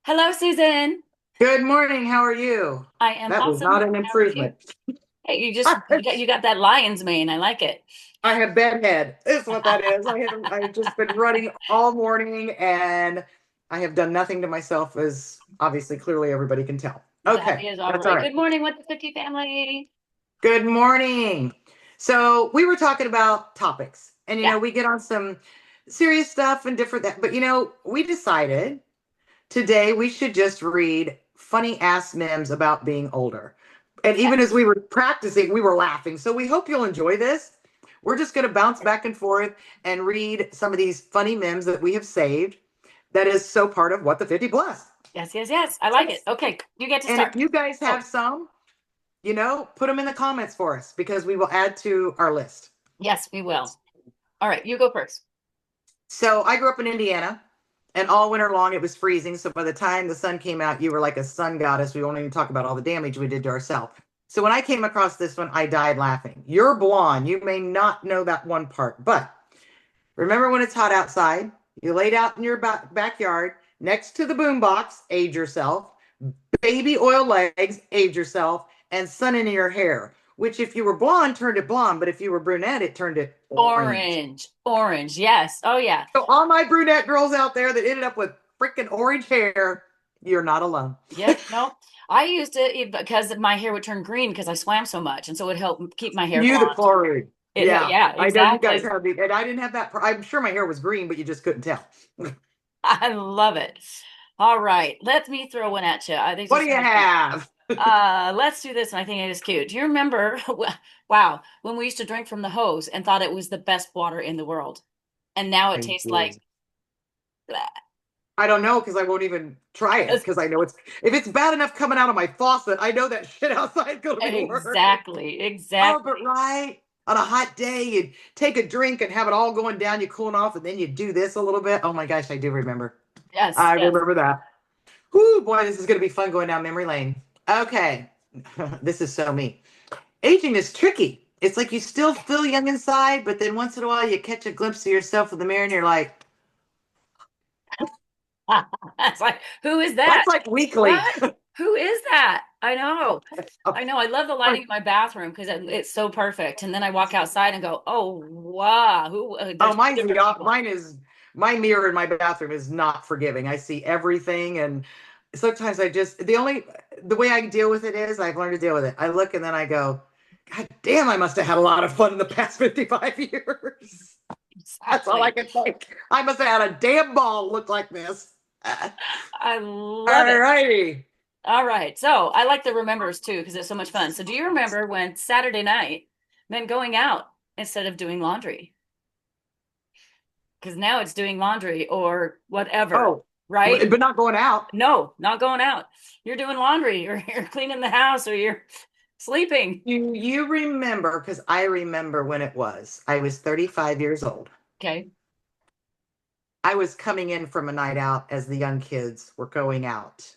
Hello, Susan. Good morning. How are you? I am That was awesome. not an How are you? improvement. Hey, I you got that lion's mane. I like it. have bedhead. Is what that is. I've just been running all morning and I have done nothing to myself, as obviously clearly everybody can tell. That Okay, is all that's all right. right. Good morning with the 50 family. Good morning. So we were talking about topics, and Yeah. we get on some serious stuff and different that, but we decided today we should just read funny ass memes about being older. And even as we were practicing, we were laughing. So we hope you'll enjoy this. We're just going to bounce back and forth and read some of these funny memes that we have saved. That is so part of What the 50 Plus. Yes, yes, yes. I like it. Okay, you get to And if start. you guys have Oh, some, put them in the comments for us because we will add to our list. yes, we will. All right, you go first. So I grew up in Indiana, and all winter long it was freezing. So by the time the sun came out, you were like a sun goddess. We won't even talk about all the damage we did to ourselves. So when I came across this one, I died laughing. You're blonde. You may not know that one part, but remember when it's hot outside, you laid out in your backyard next to the boombox, age yourself, baby oil legs, age yourself, and sun in your hair. Which, if you were blonde, turned it blonde, but if you were brunette, it turned it orange. Orange. Orange. Yes. Oh, yeah. So all my brunette girls out there that ended up with freaking orange hair, you're not alone. Yep. No, I used it because my hair would turn green because I swam so much, and so it would help keep my hair You the blonde. chlorine. Yeah, Yeah, I know you guys exactly. have the, and I didn't have that. I'm sure my hair was green, but you just couldn't tell. I love it. All right, let me throw one at you. These are What do so you much fun. have? Let's do this, and I think it is cute. Do you remember, wow, when we used to drink from the hose and thought it was the best water in the world, and now it I tastes like do. bleh. I don't know because I won't even try it because I know if it's bad enough coming out of my faucet, I know that shit outside is gonna be worse. Exactly, Oh, but exactly. right. On a hot day, you'd take a drink and have it all going down, you cooling off, and then you do this a little bit. Oh my gosh, I do remember. Yes, I yes. remember that. Whoo, boy, this is going to be fun going down memory lane. Okay. This is so me. Aging is tricky. It's like you still feel young inside, but then once in a while you catch a glimpse of yourself in the mirror and you're like, It's like, who is that's that? like weekly. What? Who is that? I know. I know. I love the lighting of my bathroom because it's so perfect. And then I walk outside and go, oh, wow, who? Oh, There's two different people. my mirror in my bathroom is not forgiving. I see everything, and sometimes the way I deal with it is I've learned to deal with it. I look and then I go, God damn, I must have had a lot of fun in the past 55 years. That's all I Exactly. can think. I must have had a damn ball look like this. All I love it. righty. All right. So I like the remembers too because it's so much fun. So do you remember when Saturday night meant going out instead of doing laundry? Because now it's doing laundry or whatever, Oh, right? but not going out. No, not going out. You're doing laundry or you're cleaning the house or you're sleeping. You remember, because I remember when it was. I was 35 years old. Okay. I was coming in from a night out as the young kids were going out.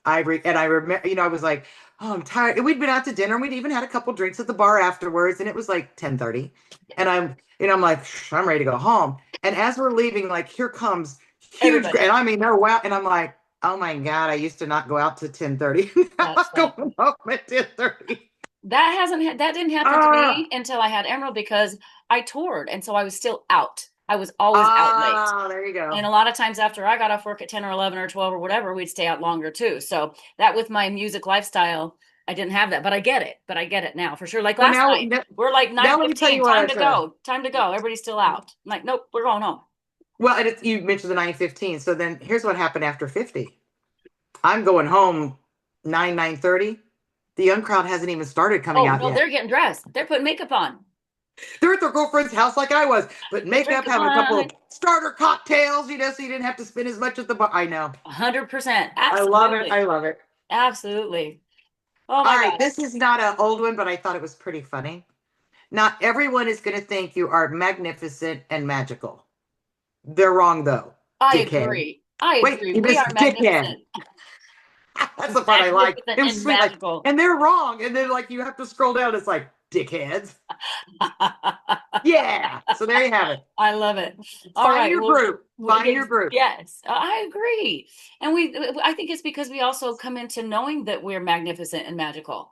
And I remember, I was like, oh, I'm tired. And we'd been out to dinner. And we'd even had a couple drinks at the bar afterwards, and it was like 10:30. And I'm like, I'm ready to go home. And as we're leaving, like, here comes huge, Everybody. and I mean, they're wow. And I'm like, oh my God, I used to not go out to 10:30. Now I'm That's funny. going home at 10:30. That didn't happen to Ah, me until I had Emerald because I toured and so I was still out. I was always out late. there you go. And a lot of times after I got off work at 10 or 11 or 12 or whatever, we'd stay out longer too. So that with my music lifestyle, I didn't have that, but I get it. But I get it now for sure. Like So last night, we're like now let me tell 9:15, you what time I to said. go. Time to go. Everybody's still out. I'm like, nope, we're going home. Well, and you mentioned the 9:15. So then here's what happened after 50. I'm going home 9:30. The young crowd hasn't even started coming Oh out no, yet. they're getting dressed. They're putting makeup on. They're at their girlfriend's house like I was, but They're makeup, drinking having a couple of wine. starter cocktails, so you didn't have to spend as much at the bar. I know. 100%. I love it. Absolutely. I love it. Absolutely. Oh All my right, gosh. this is not an old one, but I thought it was pretty funny. Not everyone is going to think you are magnificent and magical. They're wrong, though, I dickhead. agree. I Wait, agree. you We missed are dickhead. magnificent, That's the part I like. magnificent It was and sweet, like, magical. and they're wrong. And then, like, you have to scroll down. It's like, dickheads. Yeah. So there you have it. I love it. All Find right. your Well, group. Find your group. yes, I agree. And I think it's because we also come into knowing that we're magnificent and magical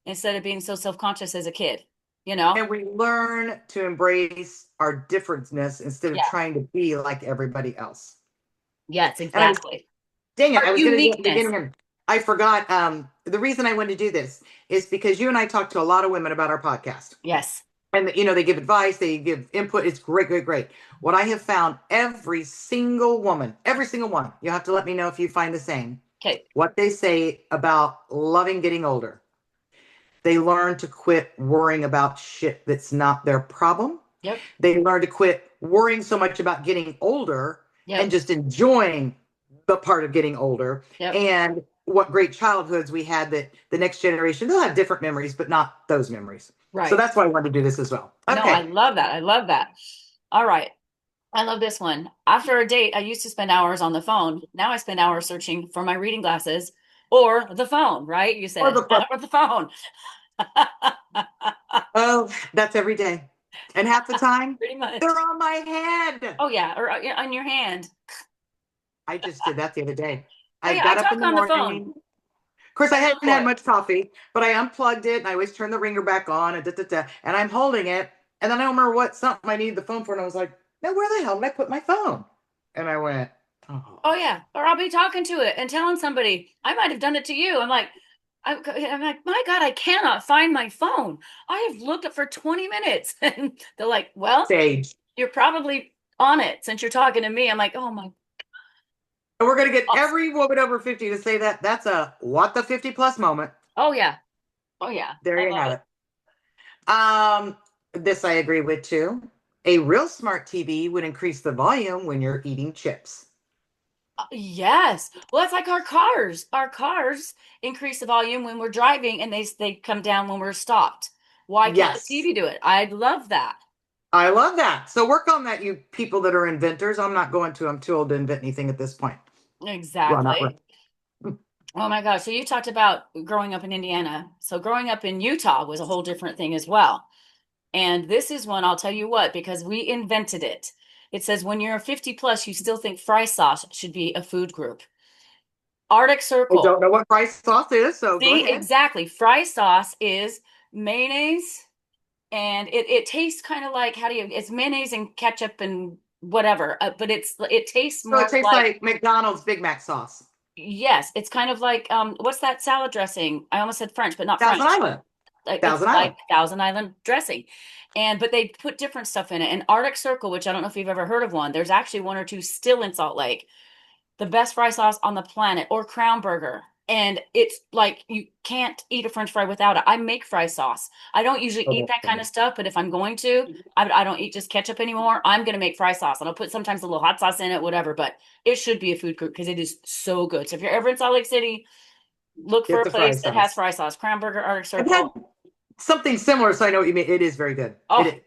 instead of being so self-conscious as a kid, you know? And we learn to embrace our differentness instead of Yeah. trying to be like everybody else. Yes, And I was, exactly. dang it, Our I was going to do it at the uniqueness. beginning and I forgot. The reason I wanted to do this is because you and I talked to a lot of women about our podcast. Yes. And they give advice, they give input. It's great, great, great. What I have found, every single woman, every single one, you have to let me know if you find the same, Okay. what they say about loving getting older. They learn to quit worrying about shit that's not their problem. Yep. They learn to quit worrying so much about getting older and Yep. just enjoying the part of getting older. Yep. And what great childhoods we had, that the next generation, they'll have different memories, but not those memories. So Right. that's why I wanted to do this as well. No, I Okay. love that. I love that. All right. I love this one. After a date, I used to spend hours on the phone. Now I spend hours searching for my reading glasses or the phone, right? You Or said, the or the phone. Oh, that's every day. And half the time, Pretty much. they're on my head. Oh, yeah. Or on your hand. I just did that the other day. Oh, I yeah. I got up in talk the on the phone. morning. Of course, I I go hadn't for had it. much coffee, but I unplugged it and I always turn the ringer back on and and I'm holding it. And then I don't remember what something I needed the phone for. And I was like, no, where the hell did I put my phone? And I went, oh, Oh, yeah. Or I'll be talking to it and telling somebody, I might have done it to you. I'm like, my God, I cannot find my phone. I have looked up for 20 minutes. And they're like, well, sage. you're probably on it since you're talking to me. I'm like, oh my, And we're going to get oh, every woman over 50 to say that. That's a what the 50 plus moment. oh yeah. Oh yeah. There I you love have it. it. Um, this I agree with too. A real smart TV would increase the volume when you're eating chips. Yes. Well, it's like our cars. Our cars increase the volume when we're driving and they come down when we're stopped. Why can't the Yes, TV do it? I love that. I love that. So work on that, you people that are inventors. I'm not going to. I'm too old to invent anything at this point. Well, not really. Exactly. Oh my gosh. So you talked about growing up in Indiana. So growing up in Utah was a whole different thing as well. And this is one I'll tell you what, because we invented it. It says when you're 50 plus, you still think fry sauce should be a food group. Arctic I Circle. don't know what fry sauce is, so go See, ahead. exactly. Fry sauce is mayonnaise and it tastes kind of like it's mayonnaise and ketchup and whatever, but it tastes So it more tastes like like McDonald's Big Mac sauce. yes, it's kind of like what's that salad dressing? I almost said French, but not Thousand French. Island. Like it's Thousand like Island. Thousand Island dressing. And but they put different stuff in it. And Arctic Circle, which I don't know if you've ever heard of one, there's actually one or two still in Salt Lake. The best fry sauce on the planet, or Crown Burger. And it's like you can't eat a French fry without it. I make fry sauce. I don't usually Oh, eat that's that kind of funny. stuff, but if I'm going to, I don't eat just ketchup anymore. I'm going to make fry sauce, and I'll put sometimes a little hot sauce in it, whatever. But it should be a food group because it is so good. So if you're ever in Salt Lake City, look for Get a the fry place that has sauce. fry sauce. Crown Burger, Arctic I've had Circle. something similar, so I know what you mean. It is very good. It Oh, is.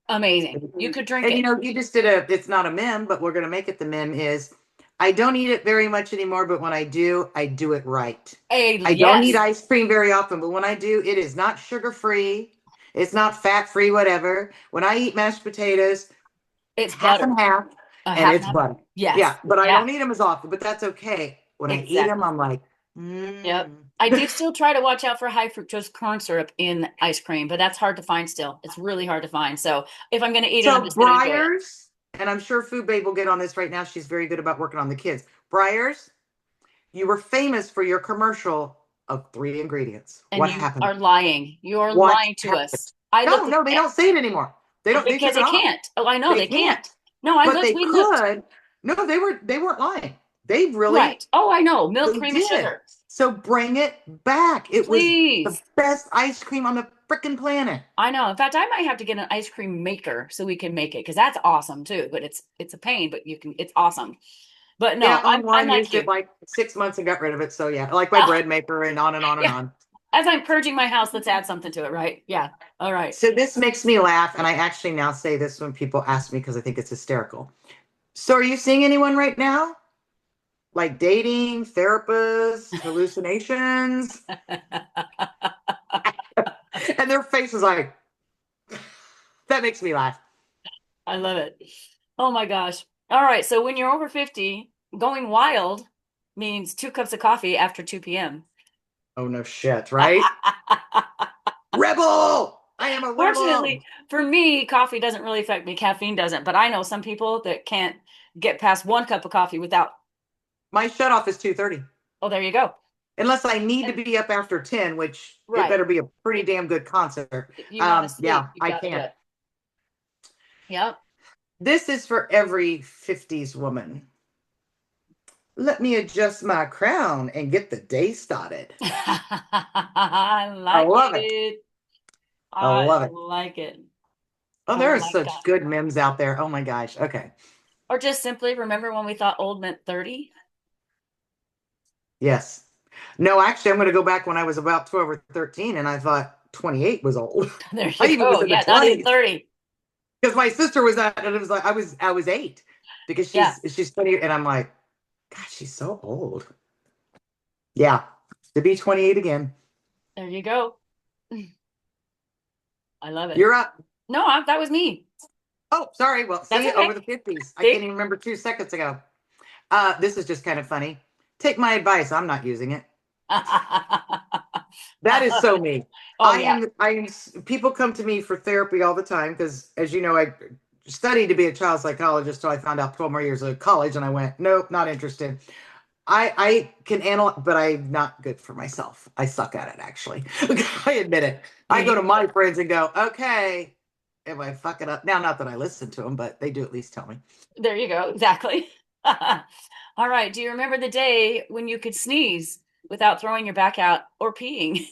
amazing. You could drink And it. you just did it's not a meme, but we're going to make it the meme is I don't eat it very much anymore, but when I do it right. A I don't eat yes, ice cream very often, but when I do, it is not sugar free. It's not fat free, whatever. When I eat mashed potatoes, it's half butter. and half, A and half and it's half. butter. Yes. Yeah, but I Yeah, don't eat them as often, but that's okay. When I eat them, exactly. I'm like, Yep. mm. I do still try to watch out for high fructose corn syrup in ice cream, but that's hard to find still. It's really hard to find. So if I'm going to eat it, I'm So just going to enjoy it. Briars, and I'm sure Food Babe will get on this right now. She's very good about working on the kids. Briars, you were famous for your commercial of three ingredients. And What you happened? are lying. You are What lying to happened? us. I No, looked at no, they don't say it anymore. They because took it they off. can't. Oh, I know They they can't. can't. No, I But looked. they We looked. could. No, they weren't lying. They really Right. Oh, I know. Milk, they cream, and did. sugar. So bring it back. It was the Please. best ice cream on the freaking planet. I know. In fact, I might have to get an ice cream maker so we can make it because that's awesome too. But it's a pain, but you can. It's awesome. But Yeah, no, own I'm one, like used it you. like 6 months and got rid of it. So yeah, like my Oh, bread maker and on and on and yeah. on. As I'm purging my house, let's add something to it, right? Yeah. All right. So this makes me laugh, and I actually now say this when people ask me because I think it's hysterical. So are you seeing anyone right now? Like dating, therapists, hallucinations? And their face is like, That makes me laugh. I love it. Oh my gosh. All right. So when you're over 50, going wild means 2 cups of coffee after 2 p.m. Oh no shit, right? Rebel! I am a rebel. Fortunately, for me, coffee doesn't really affect me. Caffeine doesn't, but I know some people that can't get past 1 cup of coffee without. My shut off is 2:30. Oh, there you go. Unless I need to And be up after 10, which it right. better be a pretty damn good concert. If you want to Yeah, sleep, you've I got to do can't. it. Yep. This is for every 50s woman. Let me adjust my crown and get the day started. I I like love it. it. I I love it. like it. Oh, Oh there are my such God. good memes out there. Oh my gosh. Okay. Or just simply remember when we thought old meant 30? Yes. No, actually, I'm going to go back when I was about 12 or 13 and I thought 28 was old. There I you even was go. in the Yeah, not even 20s 30. because my sister was at, and it was like I was 8 because Yeah, she's 20 and I'm like, God, she's so old. Yeah. To be 28 again. there you go. I love it. You're up. No, that was me. Oh, sorry. Well, That's see, okay. over the 50s. I can't See? even remember 2 seconds ago. This is just kind of funny. Take my advice. I'm not using it. That is so me. Oh, yeah. People come to me for therapy all the time because, as you know, I studied to be a child psychologist till I found out 12 more years of college and I went, nope, not interested. I can analyze, but I'm not good for myself. I suck at it, actually. I admit it. There I go you to go. my friends and go, okay, if I fuck it up. Now, not that I listen to them, but they do at least tell me. There you go. Exactly. All right. Do you remember the day when you could sneeze without throwing your back out or peeing?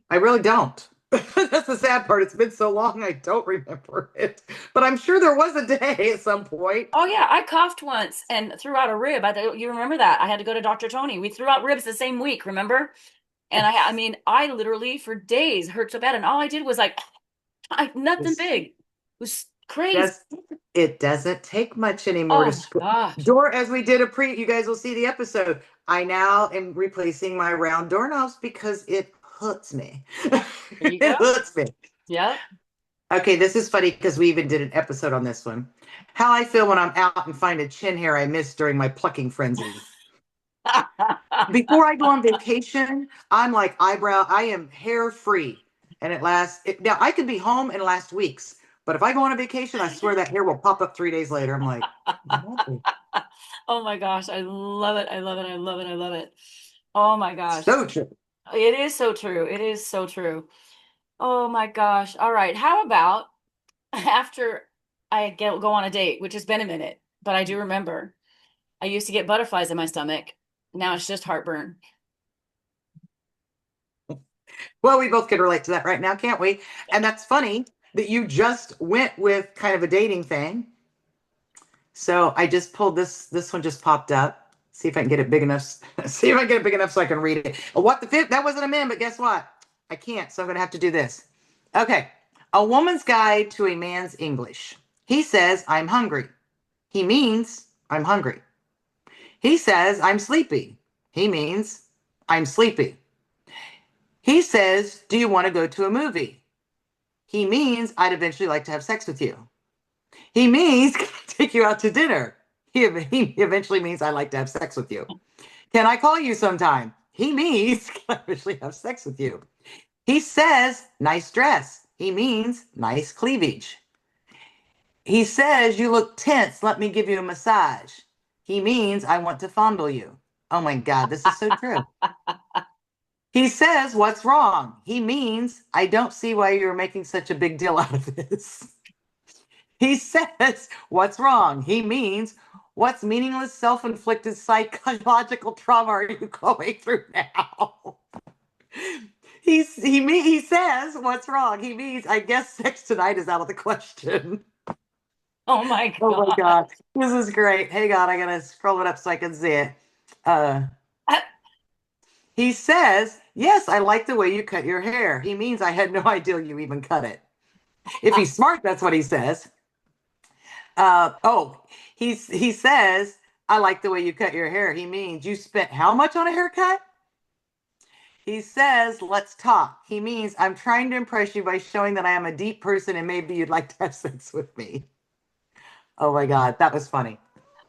I really don't. That's the sad part. It's been so long, I don't remember it. But I'm sure there was a day at some point. Oh yeah, I coughed once and threw out a rib. You remember that? I had to go to Dr. Tony. We threw out ribs the same week, remember? And I mean, I literally for days hurt so bad, and all I did was like, nothing It's big. It was crazy. just it doesn't take much anymore to Oh my score. gosh. Door as we did a pre, you guys will see the episode. I now am replacing my round doorknobs because it hurts me. There you It go. hurts me. Yep. Okay, this is funny because we even did an episode on this one. How I feel when I'm out and find a chin hair I missed during my plucking frenzy. Before I go on vacation, I'm like I am hair free. And now I could be home and last weeks, but if I go on a vacation, I swear that hair will pop up 3 days later. I'm like, no. Oh my gosh, I love it. I love it. I love it. I love it. Oh my gosh. So true. It is so true. It is so true. Oh my gosh. All right. How about after go on a date, which has been a minute, but I do remember I used to get butterflies in my stomach. Now it's just heartburn. Well, we both could relate to that right now, can't we? And that's funny that you just went with kind of a dating thing. So I just pulled this one just popped up. See if I can get it big enough. See if I can get it big enough so I can read it. What the fifth? That wasn't a man, but guess what? I can't, so I'm gonna have to do this. Okay. A woman's guide to a man's English. He says, I'm hungry. He means I'm hungry. He says, I'm sleepy. He means I'm sleepy. He says, do you want to go to a movie? He means I'd eventually like to have sex with you. He means can I take you out to dinner? He eventually means I'd like to have sex with you. Can I call you sometime? He means can I eventually have sex with you? He says nice dress. He means nice cleavage. He says you look tense. Let me give you a massage. He means I want to fondle you. Oh my God, this is so true. He says what's wrong. He means I don't see why you're making such a big deal out of this. He says, what's wrong? He means, what's meaningless self inflicted psychological trauma are you going through now? He says, what's wrong? He means, I guess sex tonight is out of the question. Oh my Oh my God. God. This is great. Hang on, I gotta scroll it up so I can see it. Uh, he says, yes, I like the way you cut your hair. He means I had no idea you even cut it. If he's smart, that's what he says. Oh, he says, I like the way you cut your hair. He means you spent how much on a haircut? He says, let's talk. He means I'm trying to impress you by showing that I am a deep person and maybe you'd like to have sex with me. Oh my God, that was funny.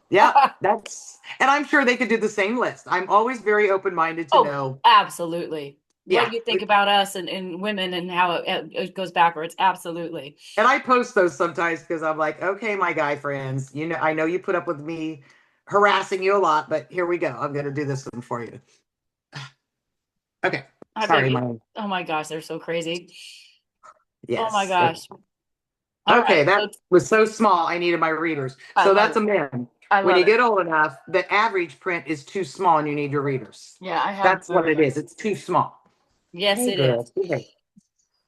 Yeah, and I'm sure they could do the same list. I'm always very open minded to Oh, know. absolutely. What Yeah. do you think about us and women and how it goes backwards? Absolutely. And I post those sometimes because I'm like, okay, my guy friends, I know you put up with me harassing you a lot, but here we go. I'm going to do this one for you. Okay. I Sorry, think, my, oh my gosh, they're so crazy. Oh my yes. gosh. All right. Okay, So that was so small. I needed my readers. I So love that's it. a min. I When love you it. get old enough, the average print is too small and you need your readers. Yeah, I have That's what it my, is. It's too small. yes, Hey, it is. girl. Okay.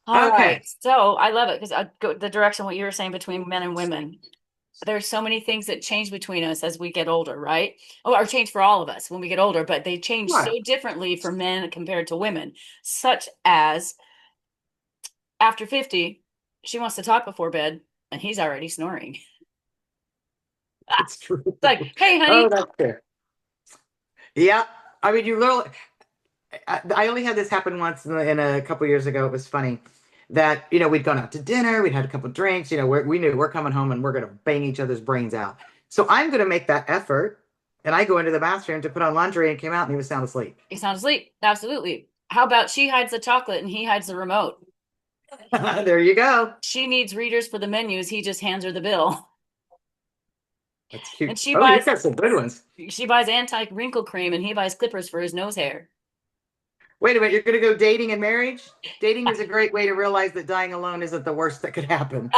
All right. Okay. So I love it because I go the direction what you were saying between men and women. There's so many things that change between us as we get older, right? Oh, or change for all of us when we get older, but they change so Right. differently for men compared to women, such as after 50, she wants to talk before bed and he's already snoring. It's true. It's like, hey, Oh, honey. that's fair. Yeah. I mean, you literally, I only had this happen once in a couple years ago. It was funny that, we'd gone out to dinner, we'd had a couple drinks, we knew we're coming home and we're going to bang each other's brains out. So I'm going to make that effort. And I go into the bathroom to put on laundry and came out and he was sound asleep. He's not asleep. Absolutely. How about she hides the chocolate and he hides the remote? There you go. She needs readers for the menus. He just hands her the bill. That's And cute. Oh, you've got some good ones. she buys anti-wrinkle cream and he buys clippers for his nose hair. Wait a minute, you're going to go dating and marriage? Dating is a great way to realize that dying alone isn't the worst that could happen.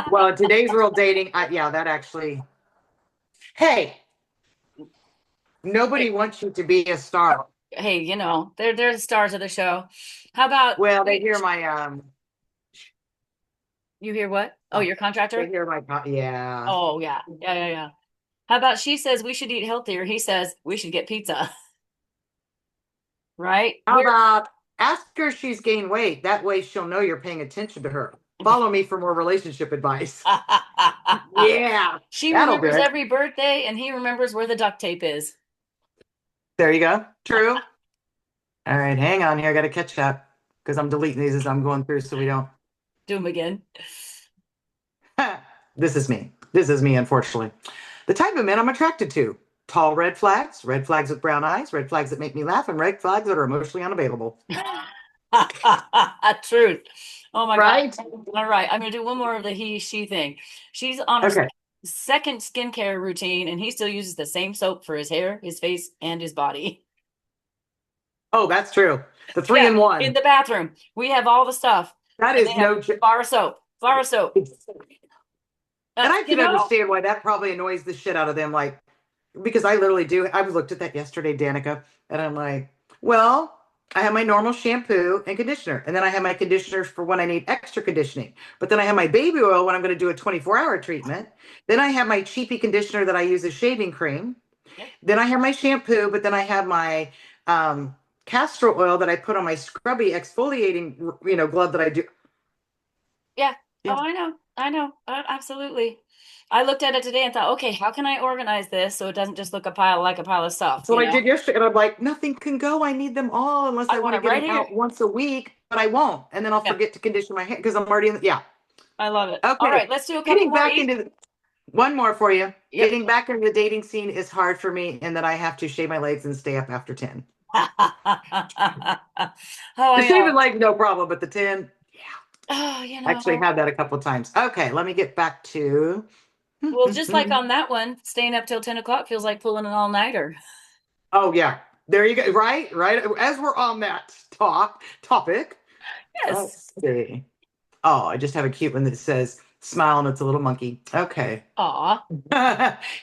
Well, in today's world, dating, yeah, that actually, hey, nobody Hey, wants you to be a star. hey, they're the stars of the show. How about Well, they hear my, you hear what? Oh, oh, your they contractor? hear my, yeah. Oh, yeah. Yeah, yeah, yeah. How about she says we should eat healthier. He says we should get pizza, right? How about ask her if she's gained weight? That way she'll know you're paying attention to her. Follow me for more relationship advice. Yeah, She that'll do remembers it. every birthday and he remembers where the duct tape is. There you go. True. All right, hang on here. I got to catch up because I'm deleting these as I'm going through so we don't. Do them again. This is me. This is me, unfortunately. The type of men I'm attracted to: tall red flags with brown eyes, red flags that make me laugh, and red flags that are emotionally unavailable. Truth. Oh my God. Right? All right. I'm going to do one more of the he, she thing. She's on her Okay. second skincare routine and he still uses the same soap for his hair, his face, and his body. Oh, that's true. The three Yeah. in In one. the bathroom, we have all the stuff That and they is have no joke. bar soap, bar soap. And I You can know? understand why that probably annoys the shit out of them. Like, because I literally do. I looked at that yesterday, Danica, and I'm like, well, I have my normal shampoo and conditioner, and then I have my conditioner for when I need extra conditioning. But then I have my baby oil when I'm going to do a 24-hour treatment. Then I have my cheapy conditioner that I use as shaving cream. Yep. Then I have my shampoo, but then I have my castor oil that I put on my scrubby exfoliating, glove that I do. Yeah. Oh, Yeah. I know. I know. Absolutely. I looked at it today and thought, okay, how can I organize this so it doesn't just look like a pile of stuff, That's what I did yesterday. And I'm like, nothing can go. I need them all unless I I want want to it get right them here. out once a week, but I won't. And then I'll Yeah. forget to condition my hair because I'm already in yeah. I love it. All Okay. right, let's do a couple Getting more back each. into one more for you. Yep. Getting back into the dating scene is hard for me in that I have to shave my legs and stay up after 10. Oh, The I shaving know. leg, no problem, but the 10, yeah. Oh, I actually had that a couple times. Okay, let me get back to well, just like on that one, staying up till 10 o'clock feels like pulling an all-nighter. oh yeah. There you go. Right, right. As we're on that topic, Yes. let's see. Oh, I just have a cute one that says smile and it's a little monkey. Okay. Aw.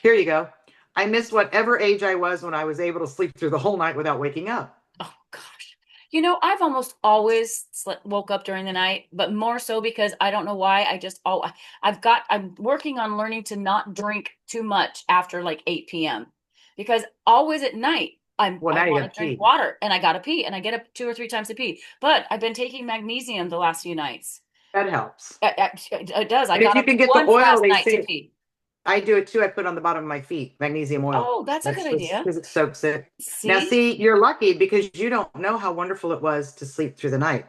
Here you go. I miss whatever age I was when I was able to sleep through the whole night without waking up. Oh, gosh. I've almost always woke up during the night, but more so because I don't know why. I'm working on learning to not drink too much after like 8 p.m. because always at night, Well, I now you want got to to drink pee. water and I got to pee and I get up 2 or 3 times to pee. But I've been taking magnesium the last few nights. That helps. It does. I And if got you up can get the once oil, last they night to say pee. I do it too. I put it on the bottom of my feet, magnesium oil. Oh, that's a That's good just idea. because it soaks it. Now, See? see, you're lucky because you don't know how wonderful it was to sleep through the night.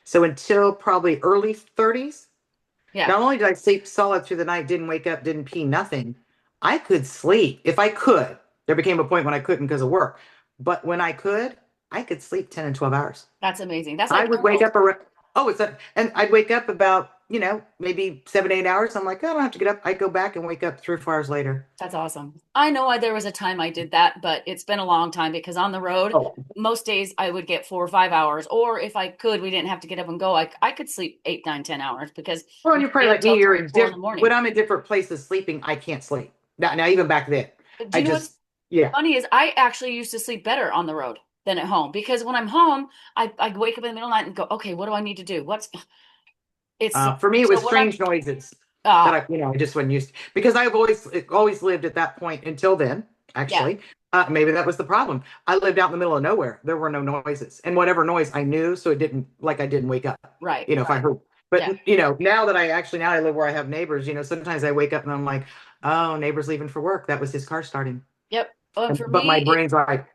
So until probably early 30s, Yeah, not only did I sleep solid through the night, didn't wake up, didn't pee, nothing, I could sleep if I could. There became a point when I couldn't because of work. But when I could sleep 10 and 12 hours. that's amazing. That's I like would wake Emerald. up around, oh, and I'd wake up about, maybe 7, 8 hours. I'm like, oh, I don't have to get up. I go back and wake up 3 or 4 hours later. That's awesome. I know there was a time I did that, but it's been a long time because on the road, Oh, most days I would get 4 or 5 hours, or if I could, we didn't have to get up and go. I could sleep 8, 9, 10 hours because well, and we you're would be probably up like me. till You're 3, 4 in the when morning. I'm in different places sleeping, I can't sleep. Now, even back then, Do I you know what's just, yeah. funny is I actually used to sleep better on the road than at home because when I'm home, I wake up in the middle of the night and go, okay, what do I need to do? What's it's For me, it so was what I'm strange noises that ah I just wasn't used to because I've always lived at that point until then, yeah, actually. Maybe that was the problem. I lived out in the middle of nowhere. There were no noises. And whatever noise I knew, so it didn't like I didn't wake up, right, if I right. heard. Yeah. But now I live where I have neighbors, sometimes I wake up and I'm like, oh, neighbor's leaving for work. That was his car starting. Yep. And for But my me, brain's like,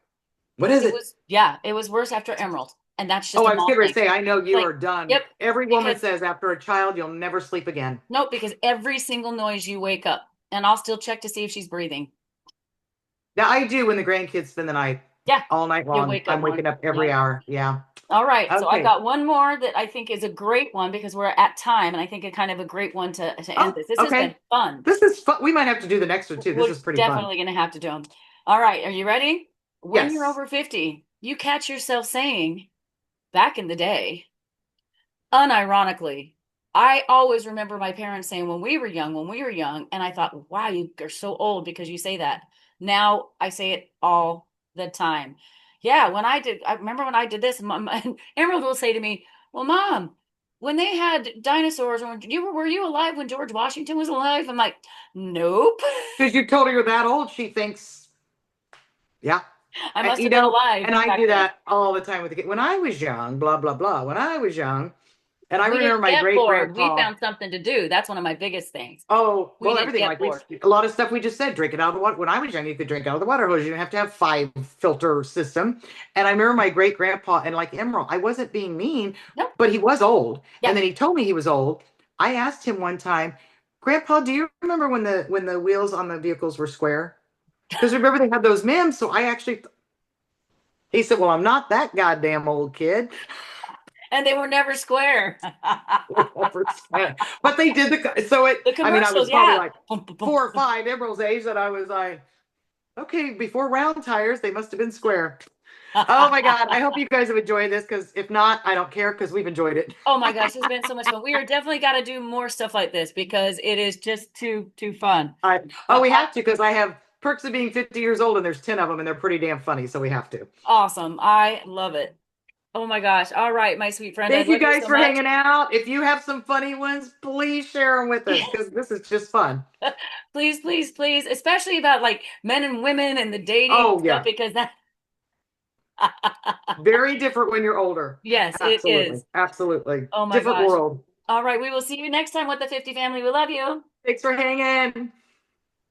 what is it it? was yeah, it was worse after Emerald. And that's Oh, just a I was mom getting ready thing. to say, I know you Like, are done. yep, Every woman because says after a child, you'll never sleep again. nope, because every single noise you wake up, and I'll still check to see if she's breathing. Now I do when the grandkids spend the night Yeah, all night you'll long. wake up I'm one. waking up every Yep. hour. Yeah. All right, so I've Okay. got one more that I think is a great one because we're at time, and I think a kind of a great one to end Oh, this. This has been okay. fun. This is fun. We might have to do the next one too. This We're is pretty fun. definitely going to have to do them. All right, are you ready? When you're Yes. over 50, you catch yourself saying, back in the day, unironically, I always remember my parents saying when we were young, and I thought, wow, you are so old because you say that. Now I say it all the time. Yeah, I remember when I did this, Emerald will say to me, well, Mom, when they had dinosaurs, or were you alive when George Washington was alive? I'm like, nope. Because you told her you're that old, she thinks, yeah. I And, must have been alive and I back do then. that all the time with the kid. When I was young, blah, blah, blah. When I was young, and I We remember didn't my get great bored. We grandpa. found something to do. That's one of my biggest things. Oh, We well, didn't everything get like bored. a lot of stuff we just said, drink it out of the water. When I was young, you could drink out of the water hose. You didn't have to have 5 filter system. And I remember my great grandpa and like Emerald, I wasn't being mean, Nope. but he was old. Yeah. And then he told me he was old. I asked him one time, Grandpa, do you remember when the wheels on the vehicles were square? Because remember they had those MIMs. So I actually, he said, well, I'm not that goddamn old kid. And they were never square. But they did The I mean, I commercials, was probably yeah. like 4 or 5 Emerald's age that I was like, okay, before round tires, they must have been square. Oh my God. I hope you guys have enjoyed this because if not, I don't care because we've enjoyed it. Oh my gosh, it's been so much fun. We are definitely got to do more stuff like this because it is just too fun. Oh, But we have to because I have perks of being 50 years old and there's 10 of them and they're pretty damn funny. So we have to. awesome. I love it. Oh my gosh. All right, my sweet friend. I Thank you love you guys so for much. hanging out. If you have some funny ones, please share them with us because this is just fun. Please, please, please, especially about like men and women and the dating Oh, stuff yeah. because that Very different when you're older. yes, it Absolutely. is. Absolutely. Oh my Different gosh. world. All right, we will see you next time with the 50 family. We love you. Thanks for hanging.